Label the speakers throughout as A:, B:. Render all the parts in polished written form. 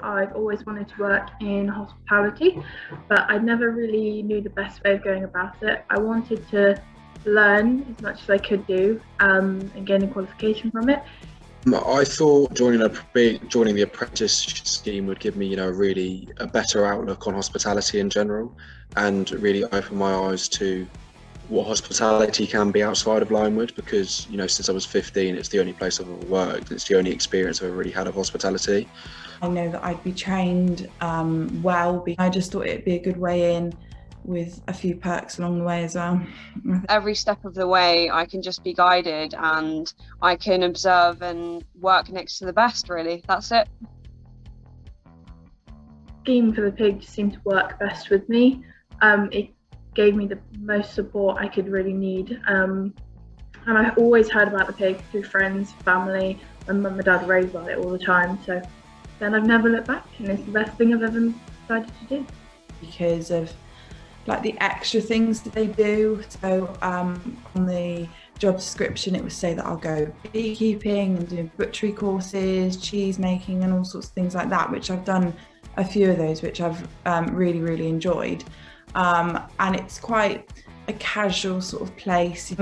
A: I've always wanted to work in hospitality, but I never really knew the best way of going about it. I wanted to learn as much as I could do and gain a qualification from it.
B: I thought joining the apprentice scheme would give me, really a better outlook on hospitality in general, and really open my eyes to what hospitality can be outside of Limewood, because since I was 15 it's the only place I've ever worked, it's the only experience I've ever really had of hospitality.
C: I know that I'd be trained well. I just thought it'd be a good way in, with a few perks along the way as well.
D: Every step of the way I can just be guided and I can observe and work next to the best, really. That's it.
A: Scheme for the pig just seemed to work best with me. It gave me the most support I could really need. And I always heard about the pig through friends, family, and mum and dad raved about it all the time. So then I've never looked back, and it's the best thing I've ever decided to do.
C: Because of the extra things that they do. So on the job description it would say that I'll go beekeeping and doing butchery courses, cheese making and all sorts of things like that, which I've done a few of those, which I've really enjoyed. And it's quite a casual sort of place.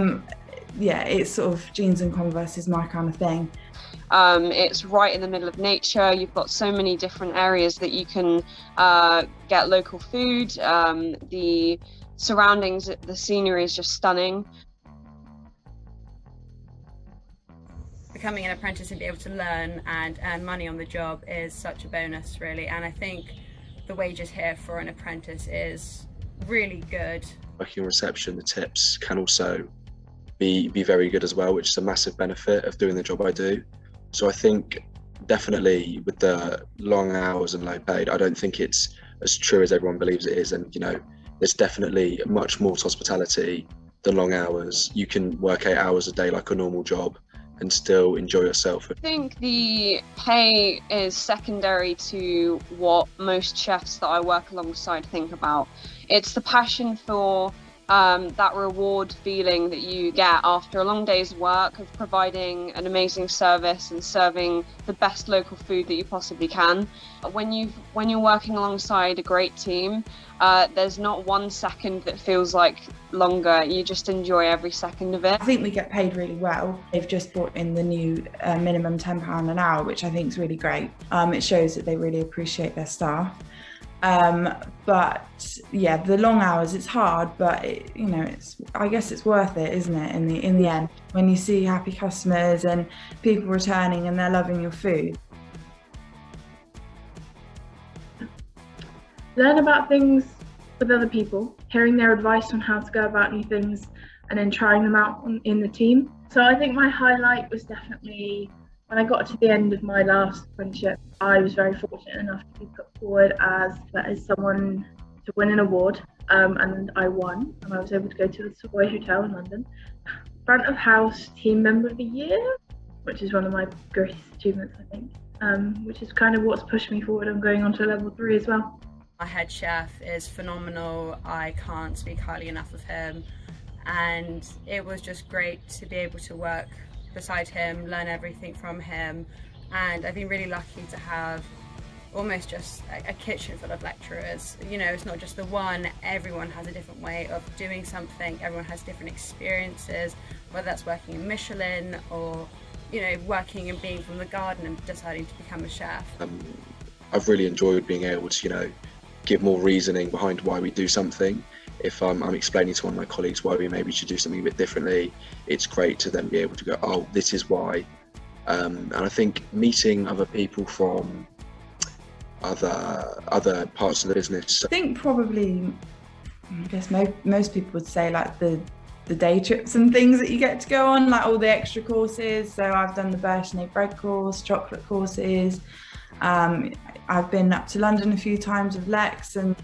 C: Yeah, it's sort of jeans and Converse is my kind of thing.
D: It's right in the middle of nature. You've got so many different areas that you can get local food. The surroundings, the scenery is just stunning.
E: Becoming an apprentice and be able to learn and earn money on the job is such a bonus, really. And I think the wages here for an apprentice is really good.
B: Working reception, the tips can also be very good as well, which is a massive benefit of doing the job I do. So I think definitely with the long hours and low paid, I don't think it's as true as everyone believes it is. And there's definitely much more to hospitality than long hours. You can work 8 hours a day like a normal job and still enjoy yourself.
D: I think the pay is secondary to what most chefs that I work alongside think about. It's the passion for that reward feeling that you get after a long day's work of providing an amazing service and serving the best local food that you possibly can. When you're working alongside a great team, there's not 1 second that feels like longer. You just enjoy every second of it.
C: I think we get paid really well. They've just brought in the new minimum £10 an hour, which I think is really great. It shows that they really appreciate their staff. But yeah, the long hours, it's hard, but I guess it's worth it, isn't it, in the end, when you see happy customers and people returning and they're loving your food.
A: Learn about things with other people, hearing their advice on how to go about new things, and then trying them out in the team. So I think my highlight was definitely when I got to the end of my last apprenticeship. I was very fortunate enough to be put forward as someone to win an award, and I won, and I was able to go to the Savoy Hotel in London. Front of House Team Member of the Year, which is one of my greatest achievements, I think, which is kind of what's pushed me forward. I'm going on to level 3 as well.
E: Our head chef is phenomenal. I can't speak highly enough of him, and it was just great to be able to work beside him, learn everything from him, and I've been really lucky to have almost just a kitchen full of lecturers. It's not just the one, everyone has a different way of doing something, everyone has different experiences, whether that's working in Michelin or working and being from the garden and deciding to become a chef.
B: I've really enjoyed being able to give more reasoning behind why we do something. If I'm explaining to one of my colleagues why we maybe should do something a bit differently, it's great to then be able to go, oh, this is why. And I think meeting other people from other parts of the business.
C: I think probably, I guess most people would say the day trips and things that you get to go on, all the extra courses. So I've done the Berchenay bread course, chocolate courses. I've been up to London a few times with Lex, and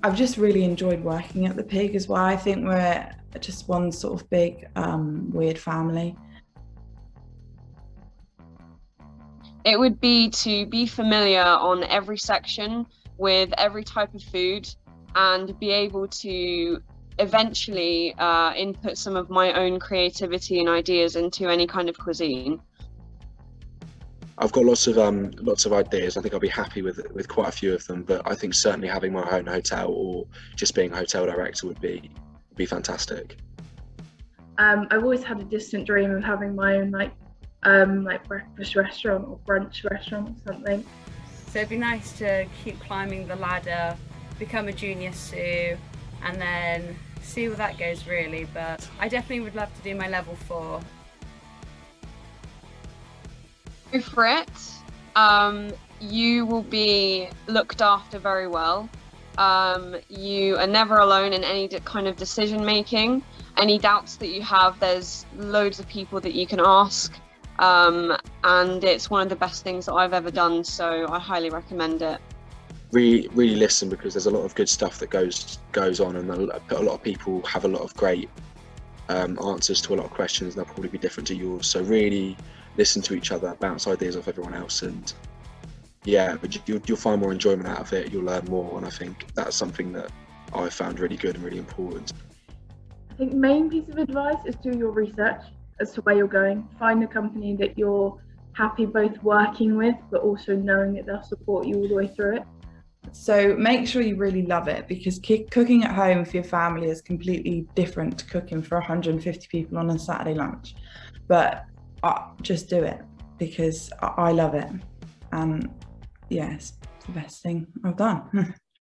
C: I've just really enjoyed working at the Pig as well. I think we're just one sort of big, weird family.
D: It would be to be familiar on every section with every type of food and be able to eventually input some of my own creativity and ideas into any kind of cuisine.
B: I've got lots of ideas. I think I'll be happy with quite a few of them, but I think certainly having my own hotel or just being a hotel director would be fantastic.
A: I've always had a distant dream of having my own like breakfast restaurant or brunch restaurant or something.
E: So it'd be nice to keep climbing the ladder, become a junior sous, and then see where that goes really. But I definitely would love to do my level 4.
D: Go for it. You will be looked after very well. You are never alone in any kind of decision making. Any doubts that you have, there's loads of people that you can ask, and it's one of the best things that I've ever done, so I highly recommend it.
B: Really listen, because there's a lot of good stuff that goes on, and a lot of people have a lot of great answers to a lot of questions, and they'll probably be different to yours. So really listen to each other, bounce ideas off everyone else, and yeah, but you'll find more enjoyment out of it. You'll learn more, and I think that's something that I found really good and really important.
A: I think the main piece of advice is do your research as to where you're going. Find a company that you're happy both working with, but also knowing that they'll support you all the way through it.
C: So make sure you really love it, because cooking at home for your family is completely different to cooking for 150 people on a Saturday lunch. But just do it, because I love it. And yes, it's the best thing I've done.